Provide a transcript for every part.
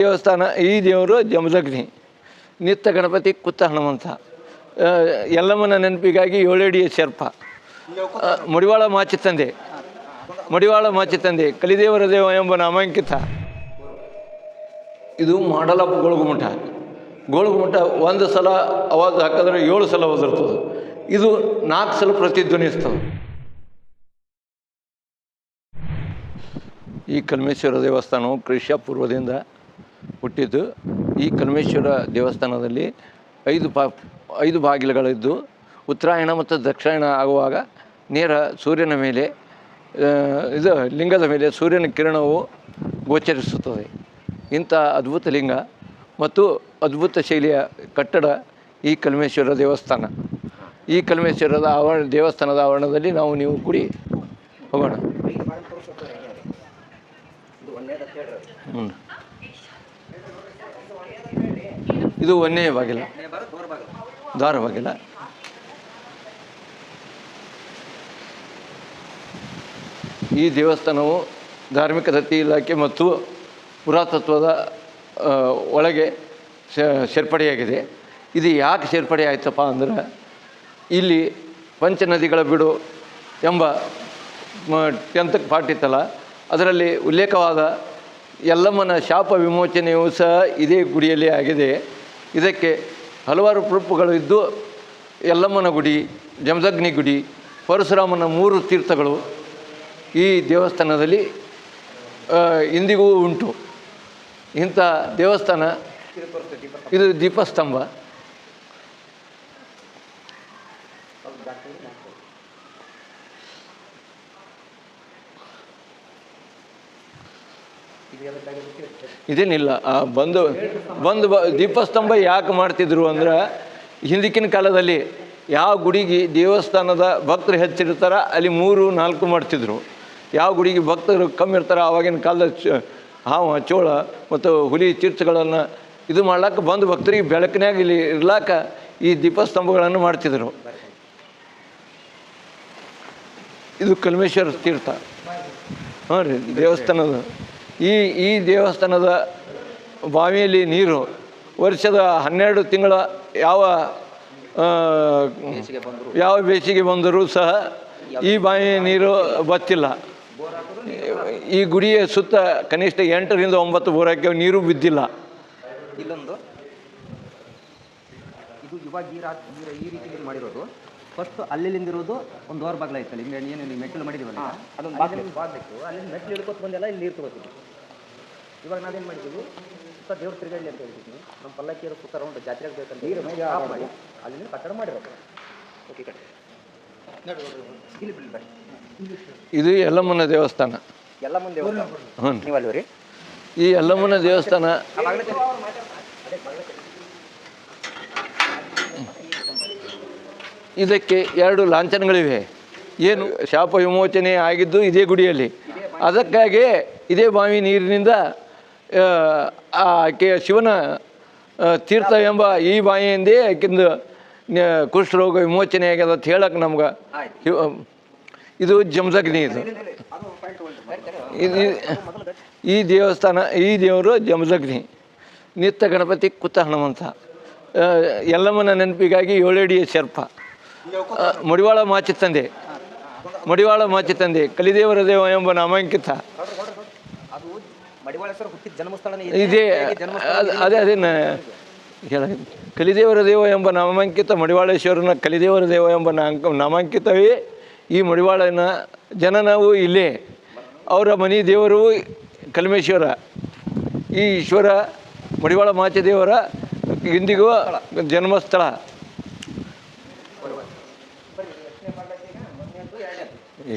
ದೇವಸ್ಥಾನ ಈ ದೇವರು ಜಮದಗ್ನಿ, ನಿತ್ಯ ಗಣಪತಿ ಕುತ್ತ ಹನುಮಂತ, ಯಲ್ಲಮ್ಮನ ನೆನಪಿಗಾಗಿ 7 ಅಡಿಯ ಸರ್ಪ, ಮಡಿವಾಳ ಮಾಚಿ ತಂದೆ ಕಲಿದೇವರ ದೇವ ಎಂಬ ನಾಮಾಂಕಿತ. ಇದು ಮಾಡಲಪ್ಪ ಗೋಳುಗುಮಠ ಒಂದು ಸಲ ಆವಾಜ್ ಹಾಕಿದ್ರೆ 7 ಸಲ ಒದರ್ತದೆ. ಇದು 4 ಸಲ ಪ್ರತಿಧ್ವನಿಸ್ತದೆ. ಈ ಕಲ್ಮೇಶ್ವರ ದೇವಸ್ಥಾನವು ಕ್ರಿಸ್ತ ಪೂರ್ವದಿಂದ ಹುಟ್ಟಿದ್ದು. ಈ ಕಲ್ಮೇಶ್ವರ ದೇವಸ್ಥಾನದಲ್ಲಿ 5 ಬಾಗಿಲುಗಳಿದ್ದು, ಉತ್ತರಾಯಣ ಮತ್ತು ದಕ್ಷಿಣ ಆಗುವಾಗ ನೇರ ಸೂರ್ಯನ ಮೇಲೆ ಲಿಂಗದ ಮೇಲೆ ಸೂರ್ಯನ ಕಿರಣವು ಗೋಚರಿಸುತ್ತದೆ. ಇಂಥ ಅದ್ಭುತ ಲಿಂಗ ಮತ್ತು ಅದ್ಭುತ ಶೈಲಿಯ ಕಟ್ಟಡ ಈ ಕಲ್ಮೇಶ್ವರ ದೇವಸ್ಥಾನ. ಈ ಕಲ್ಮೇಶ್ವರದ ದೇವಸ್ಥಾನದ ಆವರಣದಲ್ಲಿ ನೀವು ಕೂಡಿ ಹೋಗೋಣ. ಇದು 1ನೇ ಬಾಗಿಲ, ದ್ವಾರ ಬಾಗಿಲ. ಈ ದೇವಸ್ಥಾನವು ಧಾರ್ಮಿಕ ದತ್ತಿ ಇಲಾಖೆ ಮತ್ತು ಪುರಾತತ್ವದ ಒಳಗೆ ಸೇರ್ಪಡೆಯಾಗಿದೆ. ಇದು ಯಾಕೆ ಸೇರ್ಪಡೆ ಆಯ್ತಪ್ಪ ಅಂದ್ರೆ, ಇಲ್ಲಿ ಪಂಚನದಿಗಳ ಬಿಡು ಎಂಬ 10th ಪಾಠ ಇತ್ತಲ್ಲ, ಅದರಲ್ಲಿ ಉಲ್ಲೇಖವಾದ ಯಲ್ಲಮ್ಮನ ಶಾಪ ವಿಮೋಚನೆಯೂ ಸಹ ಇದೇ ಗುಡಿಯಲ್ಲಿ ಆಗಿದೆ. ಇದಕ್ಕೆ ಹಲವಾರು ಪ್ರೂಫ್ಗಳು ಇದ್ದು, ಯಲ್ಲಮ್ಮನ ಗುಡಿ, ಜಮದಗ್ನಿ ಗುಡಿ, ಪರಶುರಾಮನ 3 ತೀರ್ಥಗಳು ಈ ದೇವಸ್ಥಾನದಲ್ಲಿ ಇಂದಿಗೂ ಉಂಟು. ಇಂಥ ದೇವಸ್ಥಾನ ಇದು ದೀಪಸ್ತಂಭ. ಇದೇನಿಲ್ಲ, ಬಂದು ದೀಪಸ್ತಂಭ ಯಾಕೆ ಮಾಡ್ತಿದ್ರು ಅಂದ್ರೆ, ಹಿಂದಿನ ಕಾಲದಲ್ಲಿ ಯಾವ ಗುಡಿಗೆ ದೇವಸ್ಥಾನದ ಭಕ್ತರು ಹೆಚ್ಚಿರ್ತಾರ ಅಲ್ಲಿ 3-4 ಮಾಡ್ತಿದ್ರು. ಯಾವ ಗುಡಿಗೆ ಭಕ್ತರು ಕಮ್ಮಿ ಇರ್ತಾರೆ ಆವಾಗಿನ ಕಾಲದ ಚೋಳ ಮತ್ತು ಹುಲಿ ಚಿರ್ಚಗಳನ್ನು ಇದು ಮಾಡ್ಲಿಕ್ಕೆ ಬಂದು ಭಕ್ತರಿಗೆ ಬೆಳಕಿನಾಗ ಇಲ್ಲಿ ಇರ್ಲಾಕ ಈ ದೀಪಸ್ತಂಭಗಳನ್ನು ಮಾಡ್ತಿದ್ರು. ಇದು ಕಲ್ಮೇಶ್ವರ ತೀರ್ಥ. ಹಾಂ ರೀ, ದೇವಸ್ಥಾನದ ಈ ದೇವಸ್ಥಾನದ ಬಾವಿಯಲ್ಲಿ ನೀರು ವರ್ಷದ 12 ತಿಂಗಳ ಯಾವ ಬೇಸಿಗೆ ಬಂದರೂ ಸಹ ಈ ಬಾವಿಯ ನೀರು ಬತ್ತಿಲ್ಲ. ಈ ಗುಡಿಯ ಸುತ್ತ ಕನಿಷ್ಠ 8ರಿಂದ 9 ಬೋರಕ್ಕೆ ನೀರು ಬಿದ್ದಿಲ್ಲ. ಇದು ಇವಾಗ ಈ ರೀತಿ ಮಾಡಿರೋದು. ಫಸ್ಟ್ ಅಲ್ಲಿಂದಿರೋದು ಒಂದು ದ್ವಾರ ಬಾಗಿಲ ಐತಲ್ಲ, ಹಿಂಗೆ ಏನು ಮೆಟ್ಟಲು ಮಾಡಿದೀವಲ್ಲ, ಅದೊಂದು ಬಾಗ್ಬೇಕು. ಅಲ್ಲಿ ಮೆಟ್ಟಲು ಹಿಡ್ಕೊತ ಬಂದೆಲ್ಲ ಇಲ್ಲಿ ನೀರು ತಗೋತೀವಿ. ಇವಾಗ ನಾವೇನು ಮಾಡಿದ್ದೀವಿ, ಸುತ್ತ ದೇವ್ರ ತಿರುಗಳ್ಳಿ ಅಂತ ಹೇಳ್ತೀವಿ. ನಮ್ಮ ಪಲ್ಲಕ್ಕಿಯರು ಸುತ್ತ ರೌಂಡ್ ಜಾತ್ರೆಗೆ ಬೇಕಂತ ನೀರು ಆಫ್ ಮಾಡಿ ಅಲ್ಲಿಂದ ಕಟ್ಟಡ ಮಾಡಿರೋದು. ಓಕೆ ಕಟ್ಟಿ ಇಲ್ಲಿ ಬಿಡಿ. ಇದು ಯಲ್ಲಮ್ಮನ ದೇವಸ್ಥಾನ. ಯಲ್ಲಮ್ಮನ ದೇವಸ್ಥಾನ ನೀವು ಅಲ್ಲಿ ರೀ. ಈ ಯಲ್ಲಮ್ಮನ ದೇವಸ್ಥಾನ ಇದಕ್ಕೆ 2 ಲಾಂಛನಗಳಿವೆ. ಏನು ಶಾಪ ವಿಮೋಚನೆ ಆಗಿದ್ದು ಇದೇ ಗುಡಿಯಲ್ಲಿ. ಅದಕ್ಕಾಗಿ ಇದೇ ಬಾವಿ ನೀರಿನಿಂದ ಆಕೆ ಶಿವನ ತೀರ್ಥ ಎಂಬ ಈ ಬಾವಿಯಿಂದೇ ಆಕಿಂದು ಕುಷ್ಠರೋಗ ವಿಮೋಚನೆ ಆಗ್ಯದ ಅಂತ ಹೇಳಕ್ಕೆ ನಮ್ಗೆ. ಇದು ಜಮದಗ್ನಿ. ಈ ದೇವರು ಜಮದಗ್ನಿ, ನಿತ್ಯ ಗಣಪತಿ ಕುತ್ತ ಹನುಮಂತ, ಯಲ್ಲಮ್ಮನ ನೆನಪಿಗಾಗಿ 7 ಅಡಿಯ ಸರ್ಪ, ಮಡಿವಾಳ ಮಾಚಿ ತಂದೆ ಕಲಿದೇವರ ದೇವ ಎಂಬ ನಾಮಾಂಕಿತ. ಇದೇ ಅದೇನ ಹೇಳ, ಕಲಿದೇವರ ದೇವ ಎಂಬ ನಾಮಾಂಕಿತ ಮಡಿವಾಳೇಶ್ವರನ ಕಲಿದೇವರ ದೇವ ಎಂಬ ನಾಮಾಂಕಿತವೇ ಈ ಮಡಿವಾಳನ ಜನನವು ಇಲ್ಲೇ. ಅವರ ಮನೆ ದೇವರು ಕಲ್ಮೇಶ್ವರ. ಈ ಈಶ್ವರ ಮಡಿವಾಳ ಮಾಚಿ ದೇವರ ಇಂದಿಗೂ ಜನ್ಮಸ್ಥಳ.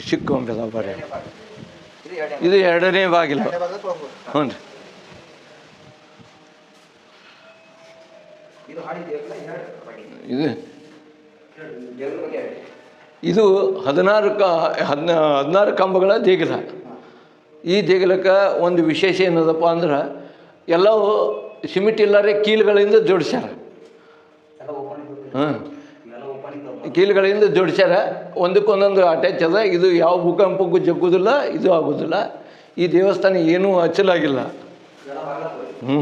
ಸಿಕ್ಕೊಂಬದ ಬರ್ರಿ, ಇದು 2ನೇ ಬಾಗಿಲು. ಹ್ಞೂ ರೀ. ಇದು 16 ಕಂಬಗಳ ದೇಗುಲ. ಈ ದೇಗುಲಕ್ಕೆ ಒಂದು ವಿಶೇಷ ಏನದಪ್ಪ ಅಂದ್ರೆ, ಎಲ್ಲವೂ ಸಿಮೆಂಟ್ ಇಲ್ಲಾರೆ ಕೀಲುಗಳಿಂದ ಜೋಡಿಸ್ಯಾರ. ಕೀಲುಗಳಿಂದ ಜೋಡಿಸ್ಯಾರ, ಒಂದಕ್ಕೊಂದೊಂದು ಅಟ್ಯಾಚ್ ಅದ. ಇದು ಯಾವ ಭೂಕಂಪಕ್ಕೂ ಜಗ್ಗುದಿಲ್ಲ, ಇದು ಆಗೋದಿಲ್ಲ. ಈ ದೇವಸ್ಥಾನ ಏನೂ ಅಚ್ಚಲಾಗಿಲ್ಲ. ಹ್ಞೂ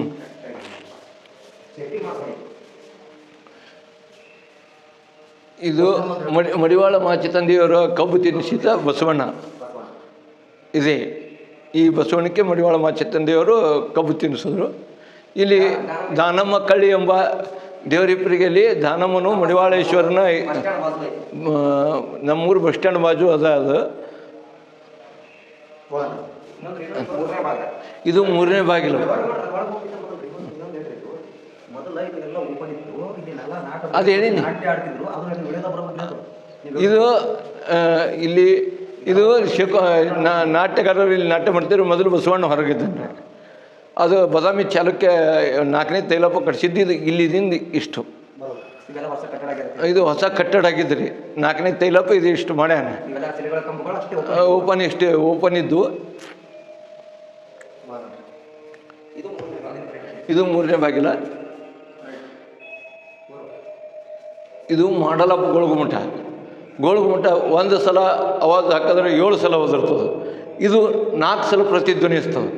ಇದು ಮಡಿವಾಳ ಮಾಚಿತಂದೆಯವರ ಕಬ್ಬು ತಿನ್ನಿಸಿದ ಬಸವಣ್ಣ ಇದೆ. ಈ ಬಸವಣ್ಣಕ್ಕೆ ಮಡಿವಾಳ ಮಾಚಿತಂದೆಯವರು ಕಬ್ಬು ತಿನ್ನಿಸಿದ್ರು. ಇಲ್ಲಿ ದಾನಮ್ಮ ಕಳ್ಳಿ ಎಂಬ ದೇವರಿಪ್ಪರಿಗೆಯಲ್ಲಿ ದಾನಮ್ಮನು ಮಡಿವಾಳೇಶ್ವರನ ನಮ್ಮೂರು ಬಸ್ ಸ್ಟ್ಯಾಂಡ್ ಬಾಜು ಅದು. ಇದು 3ನೇ ಬಾಗಿಲು. ಅದು ಹೇಳೀನಿ. ಇದು ಇಲ್ಲಿ ಇದು ನಾಟ್ಯಗಾರರು ಇಲ್ಲಿ ನಾಟ್ಯ ಮಾಡ್ತಿದ್ರು. ಮೊದಲು ಬಸವಣ್ಣ ಹೊರಗಿದ್ದಾನೆ. ಅದು ಬದಾಮಿ ಚಾಲುಕ್ಯ 4ನೇ ತೈಲಪ್ಪ ಕಟ್ಸಿದ್ದು. ಇದು ಇಲ್ಲಿದಿಂದ ಇಷ್ಟು. ಇದು ಹೊಸ ಕಟ್ಟಡ ಆಗಿದ್ರಿ. 4ನೇ ತೈಲಪ್ಪ ಇದು ಇಷ್ಟು ಮಾಡ್ಯಾನ. ಓಪನ್ ಇದ್ದು. ಇದು 3ನೇ ಬಾಗಿಲ. ಇದು ಮಾಡಲಪ್ಪ ಗೋಳ್ಗುಮಠ. ಗೋಳ್ಗುಮಠ ಒಂದು ಸಲ ಆವಾಜ್ ಹಾಕಿದ್ರೆ 7 ಸಲ ಒದರ್ತದೆ. ಇದು 4 ಸಲ ಪ್ರತಿಧ್ವನಿಸ್ತದೆ.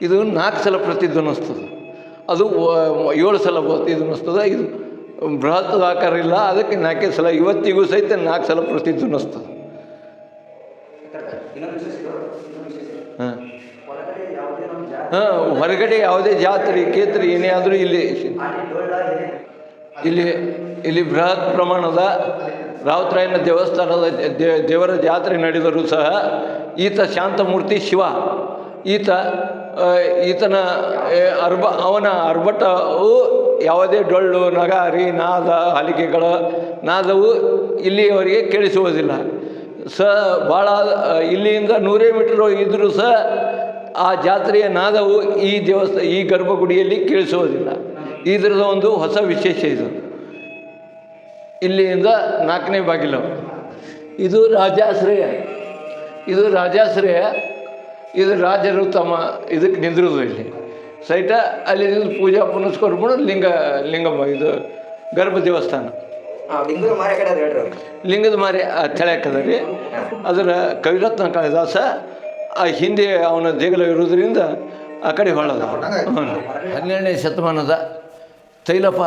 ಇದು 4 ಸಲ ಪ್ರತಿಧ್ವನಿಸ್ತದೆ. ಅದು 7 ಸಲ ಪ್ರತಿಧ್ವನಿಸ್ತದೆ. ಇದು ಬೃಹತ್ ಆಕಾರ ಇಲ್ಲ, ಅದಕ್ಕೆ 4 ಸಲ ಇವತ್ತಿಗೂ ಸಹಿತ 4 ಸಲ ಪ್ರತಿಧ್ವನಿಸ್ತದೆ. ಹಾಂ ಹೊರಗಡೆ ಯಾವುದೇ ಜಾತ್ರೆ ಕೇತ್ರಿ ಏನೇ ಆದರೂ ಇಲ್ಲಿ ಬೃಹತ್ ಪ್ರಮಾಣದ ರಾವುತರಾಯನ ದೇವಸ್ಥಾನದ ದೇವರ ಜಾತ್ರೆ ನಡೆದರೂ ಸಹ ಈತ ಶಾಂತಮೂರ್ತಿ ಶಿವ. ಈತನ ಅವನ ಅರ್ಭಟವು ಯಾವುದೇ ಡೊಳ್ಳು ನಗಾರಿ ನಾದ ಹಲಿಗೆಗಳ ನಾದವು ಇಲ್ಲಿಯವರೆಗೆ ಕೇಳಿಸುವುದಿಲ್ಲ. ಭಾಳ ಇಲ್ಲಿಂದ 100 ಮೀಟರ್ ಇದ್ದರೂ ಸಹ ಆ ಜಾತ್ರೆಯ ನಾದವು ಈ ಗರ್ಭಗುಡಿಯಲ್ಲಿ ಕೇಳಿಸುವುದಿಲ್ಲ. ಇದರದ ಒಂದು ಹೊಸ ವಿಶೇಷ ಇದು. ಇಲ್ಲಿಂದ 4ನೇ ಬಾಗಿಲು. ಇದು ರಾಜಾಶ್ರಯ. ಇದು ರಾಜರು ತಮ್ಮ ಇದಕ್ಕೆ ನಿಂದಿರೋದು. ಇಲ್ಲಿ ಸೈಟ ಅಲ್ಲಿ ಪೂಜಾ ಪುನಸ್ಕಾರ ಲಿಂಗಮ್ಮ ಇದು ಗರ್ಭ ದೇವಸ್ಥಾನ. ಲಿಂಗದ ಮಾರಿ ತೆಳಕದ ರೀ. ಅದರ ಕವಿರತ್ನ ಕಾಳಿದಾಸ ಆ ಹಿಂದೆ ಅವನ ದೇಗುಲ ಇರುವುದರಿಂದ ಆ ಕಡೆ ಹೊಳದ. 12ನೇ ಶತಮಾನದ ತೈಲಪ್ಪ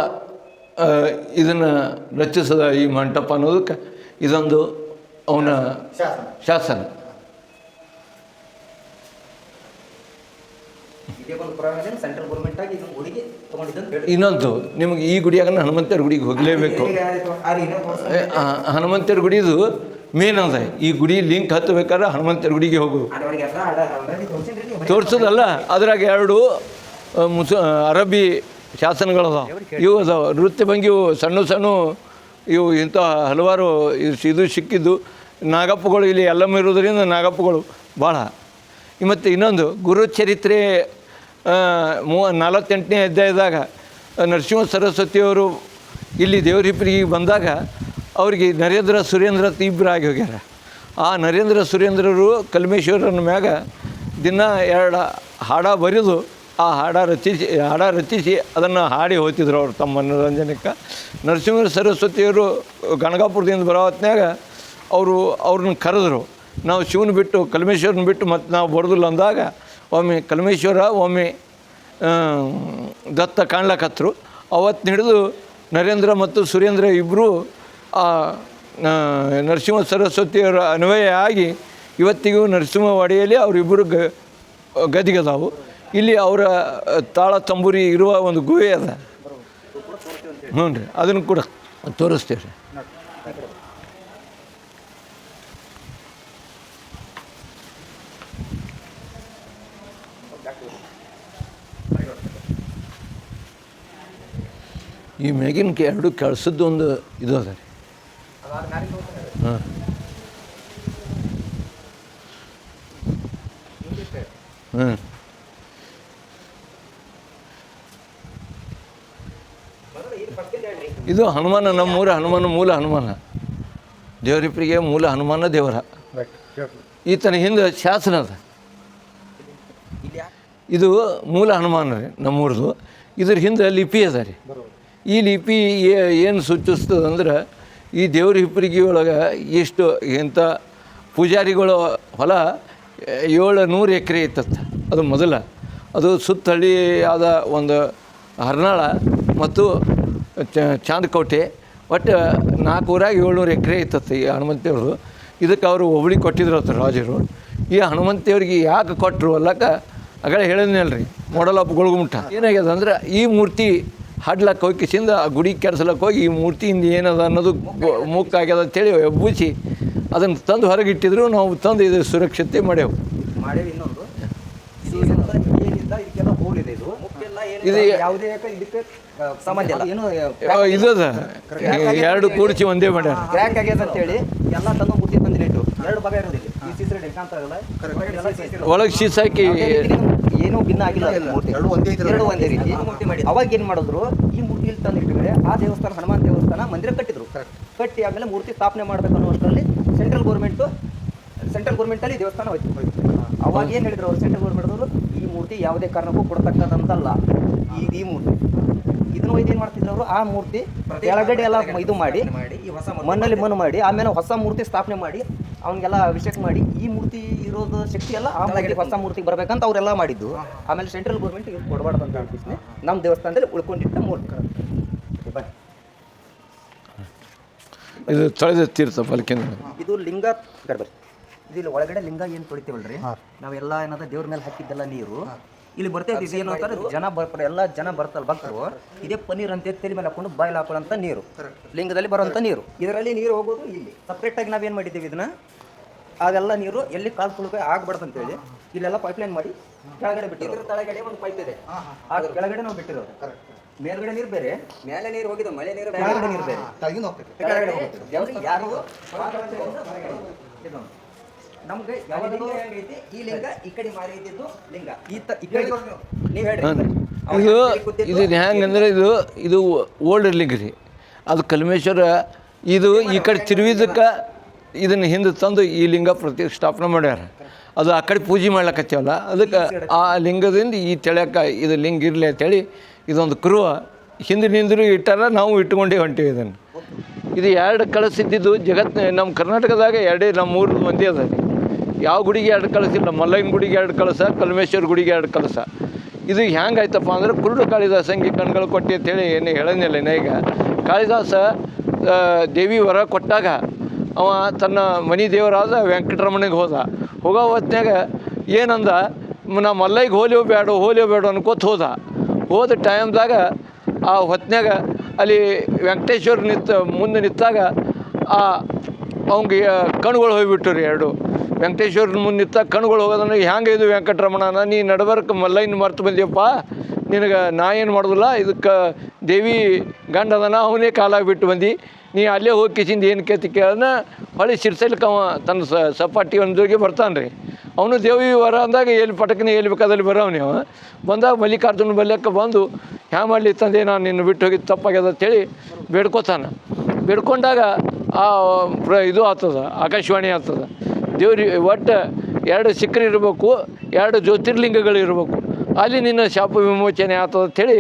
ಇದನ್ನು ರಚಿಸಿದ ಈ ಮಂಟಪ ಅನ್ನೋದಕ್ಕೆ ಇದೊಂದು ಅವನ ಶಾಸನ. ಇನ್ನೊಂದು ನಿಮಗೆ ಈ ಗುಡಿಯಾಗ ಹನುಮಂತರ ಗುಡಿಗೆ ಹೋಗಲೇಬೇಕು. ಹನುಮಂತರ ಗುಡಿದು ಮೇನ್ ಅದ. ಈ ಗುಡಿ ಲಿಂಕ್ ಹತ್ತಬೇಕಾದ್ರೆ ಹನುಮಂತರ ಗುಡಿಗೆ ಹೋಗೋದು ತೋರಿಸೋದಲ್ಲ. ಅದ್ರಾಗ 2 ಅರಬ್ಬಿ ಶಾಸನಗಳದಾವ. ಇವು ಅದಾವ ನೃತ್ಯ ಭಂಗಿವು ಸಣ್ಣ ಇವು ಇಂಥ ಹಲವಾರು ಇದು ಸಿಕ್ಕಿದ್ದು ನಾಗಪ್ಪಗಳು. ಇಲ್ಲಿ ಎಲ್ಲಮ್ಮ ಇರೋದರಿಂದ ನಾಗಪ್ಪಗಳು ಭಾಳ. ಮತ್ತು ಇನ್ನೊಂದು ಗುರುಚರಿತ್ರೆ 48ನೇ ಅಧ್ಯಾಯದಾಗ ನರಸಿಂಹ ಸರಸ್ವತಿಯವರು ಇಲ್ಲಿ ದೇವರಿಪ್ಪರಿಗೆ ಬಂದಾಗ ಅವ್ರಿಗೆ ನರೇಂದ್ರ ಸುರೇಂದ್ರ ಇಬ್ಬರು ಆಗಿ ಹೋಗ್ಯಾರ. ಆ ನರೇಂದ್ರ ಸುರೇಂದ್ರರು ಕಲ್ಮೇಶ್ವರನ ಮ್ಯಾಗ ದಿನ 2 ಹಾಡ ಬರೆದು ಆ ಹಾಡ ರಚಿಸಿ ಅದನ್ನು ಹಾಡಿ ಹೋಗ್ತಿದ್ರು ಅವರು ತಮ್ಮ ಮನೋರಂಜನೆಗೆ. ನರಸಿಂಹ ಸರಸ್ವತಿಯವರು ಗಣಗಾಪುರದಿಂದ ಬರೋ ಹೊತ್ನ್ಯಾಗ ಅವ್ರನ್ನ ಕರೆದ್ರು. ನಾವು ಶಿವನ ಬಿಟ್ಟು ಕಲ್ಮೇಶ್ವರನ ಬಿಟ್ಟು ಮತ್ತು ನಾವು ಬರೋದಿಲ್ಲ ಅಂದಾಗ ಒಮ್ಮೆ ಕಲ್ಮೇಶ್ವರ ಒಮ್ಮೆ ದತ್ತ ಕಾಣ್ಲಕತ್ತರು. ಅವತ್ತು ಹಿಡಿದು ನರೇಂದ್ರ ಮತ್ತು ಸುರೇಂದ್ರ ಇಬ್ಬರು ಆ ನರಸಿಂಹ ಸರಸ್ವತಿಯವರ ಅನ್ವಯ ಆಗಿ ಇವತ್ತಿಗೂ ನರಸಿಂಹವಾಡಿಯಲ್ಲಿ ಅವರಿಬ್ಬರು ಗದಿಗದಾವು. ಇಲ್ಲಿ ಅವರ ತಾಳ ತಂಬೂರಿ ಇರುವ ಒಂದು ಗುಹೆ ಅದ. ಹ್ಞೂ ರೀ, ಅದನ್ನು ಕೂಡ ತೋರಿಸ್ತೇವೆ ರೀ. ಈ ಮ್ಯಾಗಿನ 2 ಕೆಳಸದ್ದು ಒಂದು ಇದು ಅದ ರೀ. ಹಾಂ ಹಾಂ ಇದು ಹನುಮಾನ. ನಮ್ಮೂರ ಹನುಮಾನ ಮೂಲ ಹನುಮಾನ. ದೇವರಿಪ್ಪರಿಗೆ ಮೂಲ ಹನುಮಾನ ದೇವರ. ಈತನ ಹಿಂದೆ ಶಾಸನ ಅದ. ಇದು ಮೂಲ ಹನುಮಾನ ರೀ ನಮ್ಮೂರದು. ಇದ್ರ ಹಿಂದೆ ಲಿಪಿ ಅದ ರೀ. ಈ ಲಿಪಿ ಏನು ಸೂಚಿಸ್ತದಂದ್ರೆ ಈ ದೇವ್ರ ಹಿಪ್ಪರಿಗೆ ಒಳಗೆ ಎಷ್ಟು ಇಂಥ ಪೂಜಾರಿಗಳು ಹೊಲ 700 ಎಕರೆ ಇತ್ತತ್ತ. ಅದು ಮೊದಲ ಅದು ಸುತ್ತಹಳ್ಳಿ ಆದ ಒಂದು ಹರ್ನಾಳ ಮತ್ತು ಚಾಂದಕೋಟೆ ಒಟ್ಟು 400-700 ಎಕರೆ ಇತ್ತತ್ತು ಈ ಹನುಮಂತೇವ್ರದ್ದು. ಇದಕ್ಕೆ ಅವರು ಒಬ್ಳಿಗೆ ಕೊಟ್ಟಿದ್ರು ಅಂತ ರಾಜರು. ಈ ಹನುಮಂತೇವ್ರಿಗೆ ಯಾಕೆ ಕೊಟ್ಟರು ಅಲ್ಲಕ್ಕ ಆಗಲೇ ಹೇಳಿದ್ನಲ್ರಿ, ಮಾಡಲ್ ಆಫ್ ಗೊಳಗುಮಠ. ಏನಾಗ್ಯದ ಅಂದ್ರೆ ಈ ಮೂರ್ತಿ ಹಾಡ್ಲಕ್ಕೆ ಹೋಗಿ ಕಿಸಿಂದ ಆ ಗುಡಿ ಕೆಡ್ಸಲಕ್ಕೆ ಹೋಗಿ ಈ ಮೂರ್ತಿಯಿಂದ ಏನದ ಅನ್ನೋದು ಮುಕ್ಕಾಗ್ಯದ ಅಂತೇಳಿ ಎಬ್ಬುಸಿ ಅದನ್ನು ತಂದು ಹೊರಗೆ ಇಟ್ಟಿದ್ರು. ನಾವು ತಂದು ಇದು ಸುರಕ್ಷತೆ ಮಾಡೇವು. ಇನ್ನೊಂದು ಏನಿಲ್ಲ, ಇದಕ್ಕೆಲ್ಲ ಹೋಲ್ ಇದೆ. ಇದು ಯಾವುದೇ ಇದಕ್ಕೆ ಸಂಬಂಧ ಇಲ್ಲ. ಏನು ಇದದ 2 ಕೂರ್ಚಿ ಒಂದೇ ಮಾಡ್ಯಾರ. ಕ್ರ್ಯಾಕ್ ಆಗ್ಯದ ಅಂತೇಳಿ ಎಲ್ಲ ತಂದು ಮೂರ್ತಿ ತಂದಿಟ್ಟು 2 ಭಾಗ ಇರೋದಿಲ್ಲ. ಈ ಸೀಸರ್ ಡೆಕಾಂತ ಆಗಲ್ಲ, ಒಳಗೆ ಶೀಸ್ ಹಾಕಿ ಏನೂ ಭಿನ್ನ ಆಗಿಲ್ಲ. ಎರಡು ಒಂದೇ ರೀತಿ ಮೂರ್ತಿ ಮಾಡಿ ಅವಾಗ ಏನು ಮಾಡಿದ್ರು, ಈ ಮೂರ್ತಿ ಇಲ್ಲಿ ತಂದಿಟ್ಟಿದ್ರೆ ಆ ದೇವಸ್ಥಾನ ಹನುಮಾನ್ ದೇವಸ್ಥಾನ ಮಂದಿರ ಕಟ್ಟಿದ್ರು. ಕಟ್ಟಿ ಆಮೇಲೆ ಮೂರ್ತಿ ಸ್ಥಾಪನೆ ಮಾಡಬೇಕು ಅನ್ನೋಷ್ಟರಲ್ಲಿ ಸೆಂಟ್ರಲ್ ಗೌರ್ಮೆಂಟಲ್ಲಿ ದೇವಸ್ಥಾನ ಹೋಯ್ತು. ಅವಾಗ ಏನು ಹೇಳಿದ್ರು ಅವರು, ಸೆಂಟ್ರಲ್ ಗೌರ್ಮೆಂಟ್ದವರು, ಈ ಮೂರ್ತಿ ಯಾವುದೇ ಕಾರಣಕ್ಕೂ ಕೊಡ್ತಕ್ಕಂಥದ್ದಲ್ಲ. ಈ ಮೂರ್ತಿ ಇದನ್ನು ಏನು ಮಾಡ್ತಿದ್ರು ಅವರು, ಆ ಮೂರ್ತಿ ಕೆಳಗಡೆ ಎಲ್ಲ ಇದು ಮಾಡಿ ಮಣ್ಣಲ್ಲಿ ಮಣ್ಣು ಮಾಡಿ ಆಮೇಲೆ ಹೊಸ ಮೂರ್ತಿ ಸ್ಥಾಪನೆ ಮಾಡಿ ಅವನಿಗೆಲ್ಲ ಅಭಿಷೇಕ ಮಾಡಿ ಈ ಮೂರ್ತಿ ಇರೋದು ಶಕ್ತಿ ಎಲ್ಲ ಆ ಹೊಸ ಮೂರ್ತಿಗೆ ಬರ್ಬೇಕಂತ ಅವರೆಲ್ಲ ಮಾಡಿದ್ದು. ಆಮೇಲೆ ಸೆಂಟ್ರಲ್ ಗೌರ್ಮೆಂಟ್ ಇದು ಕೊಡಬಾರ್ದು ಅಂತ ಹೇಳ್ತೀನಿ. ನಮ್ಮ ದೇವಸ್ಥಾನದಲ್ಲಿ ಉಳ್ಕೊಂಡಿಟ್ಟ ಮೂರ್ತಿ ಇದು ತೊಳೆದ ತೀರ್ಥ ಪಲ್ಕಿಂದ ಇದು ಲಿಂಗ ಗರ್ಭ. ಇದು ಒಳಗಡೆ ಲಿಂಗ ಏನು ತೊಳಿತೇವಲ್ರಿ ನಾವೆಲ್ಲ ಏನದ ದೇವ್ರ ಮೇಲೆ ಹಾಕಿದ್ದೆಲ್ಲ ನೀರು ಇಲ್ಲಿ ಬರ್ತೈತಿ. ಇದು ಏನು ಅಂತಾರೆ, ಜನ ಬರ್ತಾರೆ, ಎಲ್ಲ ಜನ ಬರ್ತಾರೆ ಭಕ್ತರು. ಇದೇ ಪನ್ನೀರ್ ಅಂತ ತಲೆ ಮೇಲೆ ಹಾಕೊಂಡು ಬಾಯಲ್ಲಿ ಹಾಕೊಳ್ಳೋಂಥ ನೀರು, ಲಿಂಗದಲ್ಲಿ ಬರೋಂಥ ನೀರು. ಇದರಲ್ಲಿ ನೀರು ಹೋಗೋದು ಇಲ್ಲಿ ಸಪ್ರೇಟಾಗಿ ನಾವೇನು ಮಾಡಿದ್ದೀವಿ, ಇದನ್ನ ಅದೆಲ್ಲ ನೀರು ಎಲ್ಲಿ ಕಾಲು ತುಳುಕ ಆಗ್ಬಾರ್ದು ಅಂತೇಳಿ ಇಲ್ಲೆಲ್ಲ ಪೈಪ್ಲೈನ್ ಮಾಡಿ ಕೆಳಗಡೆ ಬಿಟ್ಟಿರೋ. ಕೆಳಗಡೆ ಒಂದು ಪೈಪ್ ಇದೆ, ಆ ಕೆಳಗಡೆ ನಾವು ಬಿಟ್ಟಿರೋದು. ಮೇಲ್ಗಡೆ ನೀರು ಬೇರೆ, ಮೇಲೆ ನೀರು ಹೋಗಿದ್ದು, ಮಳೆ ನೀರು ಕೆಳಗಡೆ ನೀರು ಬೇರೆ, ಕೆಳಗಡೆ ಹೋಗ್ತದೆ. ಯಾರು ನಮ್ಗೆ ಹೆಂಗೈತಿ ಈ ಲಿಂಗ ಈ ಕಡೆ ಮಾರಿ ಇದ್ದಿದ್ದು ಲಿಂಗ ಈ ಕಡೆ ನೀವು ಹೇಳ್ರಿ. ಇದು ಹೆಂಗಂದ್ರೆ ಇದು ಓಲ್ಡ್ ಲಿಂಗ ರೀ. ಅದು ಕಲ್ಮೇಶ್ವರ ಇದು ಈ ಕಡೆ ತಿರುವಿದಕ್ಕೆ ಇದನ್ನು ಹಿಂದೆ ತಂದು ಈ ಲಿಂಗ ಪ್ರತಿಷ್ಠಾಪನೆ ಮಾಡ್ಯಾರ. ಅದು ಆ ಕಡೆ ಪೂಜೆ ಮಾಡ್ಲಕತ್ತೀವಲ್ಲ, ಅದಕ್ಕೆ ಆ ಲಿಂಗದಿಂದ ಈ ತೆಳ್ಯಾಕ ಇದು ಲಿಂಗ ಇರಲಿ ಅಂತೇಳಿ ಇದೊಂದು ಕುರುವ ಹಿಂದಿನಿಂದರೂ ಇಟ್ಟಾರ, ನಾವು ಇಟ್ಕೊಂಡೇ ಹೊಂಟೀವಿ ಇದನ್ನು. ಇದು 2 ಕಳಸಿದ್ದಿದ್ದು ಜಗತ್ತಿನ ನಮ್ಮ ಕರ್ನಾಟಕದಾಗ 2 ನಮ್ಮ 3 ಒಂದೇ ಅದ ರೀ. ಯಾವ ಗುಡಿಗೆ 2 ಕಳಸಿಲ್ಲ. ಮಲ್ಲಯ್ಯನ ಗುಡಿಗೆ 2 ಕಳಸ, ಕಲ್ಮೇಶ್ವರ ಗುಡಿಗೆ 2 ಕಳಸ. ಇದು ಹೆಂಗಾಯ್ತಪ್ಪ ಅಂದ್ರೆ ಕುರುಡು ಕಾಳಿದಾಸಂಗೆ ಕಣ್ಗಳು ಕೊಟ್ಟು ಅಂತೇಳಿ ಏನು ಹೇಳೋಂಗಿಲ್ಲ. ಈಗ ಕಾಳಿದಾಸ ದೇವಿ ವರ ಕೊಟ್ಟಾಗ ಅವ ತನ್ನ ಮನೆ ದೇವರಾದ ವೆಂಕಟರಮಣಿಗೆ ಹೋಗೋ ಹೊತ್ನ್ಯಾಗ ಏನಂದ, ನಾ ಮಲ್ಲಯ್ಯಗೆ ಹೋಲಿಯೋ ಬೇಡ ಅನ್ಕೋತ ಹೋದ ಟೈಮ್ದಾಗ ಆ ಹೊತ್ನ್ಯಾಗ ಅಲ್ಲಿ ವೆಂಕಟೇಶ್ವರ ಮುಂದೆ ನಿಂತಾಗ ಅವ್ನಿಗೆ ಕಣ್ಗಳು ಹೋಗಿಬಿಟ್ಟು ರೀ 2. ವೆಂಕಟೇಶ್ವರನ ಮುಂದೆ ನಿಂತಾಗ ಕಣ್ಗಳು ಹೋಗೋದನ್ನ ಹ್ಯಾಂಗೆ ಇದು ವೆಂಕಟರಮಣನ ನೀ ನಡಬರ್ಕ ಮಲ್ಲಯ್ಯನ ಮರ್ತು ಬಂದಿಯಪ್ಪ, ನಿನಗೆ ನಾ ಏನು ಮಾಡೋದಿಲ್ಲ, ಇದಕ್ಕೆ ದೇವಿ ಗಂಡದನ ಅವನೇ ಕಾಲಾಗಿ ಬಿಟ್ಟು ಬಂದು ನೀ ಅಲ್ಲೇ ಹೋಗಿ ಕಿಸಿಂದ ಏನು ಕೇಳೋಣ. ಹೊಳ್ಳಿ ಸಿರ್ಸಲಿಕ್ಕೆ ಅವ ತನ್ನ ಸಪಾಟಿ ಒಂದೋಗಿ ಬರ್ತಾನೆ ರೀ. ಅವನು ದೇವಿ ವರ ಅಂದಾಗ ಎಲ್ಲಿ ಪಟಕನೇ ಎಲ್ಲಿ ಬೇಕಾದಲ್ಲಿ ಬರೋವನೇ. ಅವ ಬಂದಾಗ ಮಲ್ಲಿಕಾರ್ಜುನ ಬಲ್ಯಕ್ಕೆ ಬಂದು ಹ್ಯಾಂಗೆ ಮಾಡಲಿ ತಂದೆ, ನಾನು ನಿನ್ನ ಬಿಟ್ಟು ಹೋಗಿದ್ದು ತಪ್ಪಾಗ್ಯದ ಅಂತೇಳಿ ಬೇಡ್ಕೋತಾನೆ. ಬೇಡ್ಕೊಂಡಾಗ ಇದು ಆಗ್ತದೆ, ಆಕಾಶವಾಣಿ ಆಗ್ತದೆ. ದೇವ್ರಿಗೆ ಒಟ್ಟು 2 ಶಿಖರ ಇರಬೇಕು, 2 ಜ್ಯೋತಿರ್ಲಿಂಗಗಳು ಇರಬೇಕು, ಅಲ್ಲಿ ನಿನ್ನ ಶಾಪ ವಿಮೋಚನೆ ಆಗ್ತದೆ ಅಂಥೇಳಿ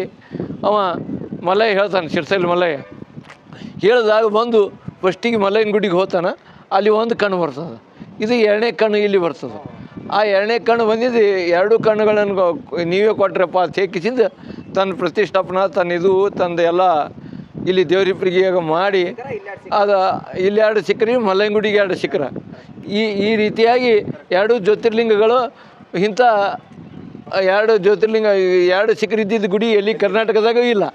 ಅವ ಮಲ್ಲಯ್ಯ ಹೇಳ್ತಾನೆ. ಸಿರ್ಸಲ್ಲಿ ಮಲ್ಲಯ್ಯ ಹೇಳಿದಾಗ ಬಂದು ಫಸ್ಟಿಗೆ ಮಲ್ಲಯ್ಯನ ಗುಡಿಗೆ ಹೋಗ್ತಾನೆ. ಅಲ್ಲಿ ಒಂದು ಕಣ್ಣು ಬರ್ತದೆ, ಇದು 2ನೇ ಕಣ್ಣು ಇಲ್ಲಿ ಬರ್ತದೆ. ಆ 2ನೇ ಕಣ್ಣು ಬಂದಿದ್ದು 2 ಕಣ್ಣುಗಳನ್ನು ನೀವೇ ಕೊಟ್ರಪ್ಪ ತೇಕಿಸಿಂದ ತನ್ನ ಪ್ರತಿಷ್ಠಾಪನಾ ತಂದು ಎಲ್ಲ ಇಲ್ಲಿ ದೇವರಿಬ್ಬರಿಗೆ ಮಾಡಿ ಅದು ಇಲ್ಲಿ 2 ಶಿಖರ, ಮಲ್ಲಯ್ಯನ ಗುಡಿಗೆ 2 ಶಿಖರ. ಈ ರೀತಿಯಾಗಿ 2 ಜ್ಯೋತಿರ್ಲಿಂಗಗಳು ಇಂಥ 2 ಜ್ಯೋತಿರ್ಲಿಂಗ 2 ಶಿಖರ ಇದ್ದಿದ್ದು ಗುಡಿ ಎಲ್ಲಿ ಕರ್ನಾಟಕದಾಗ ಇಲ್ಲ.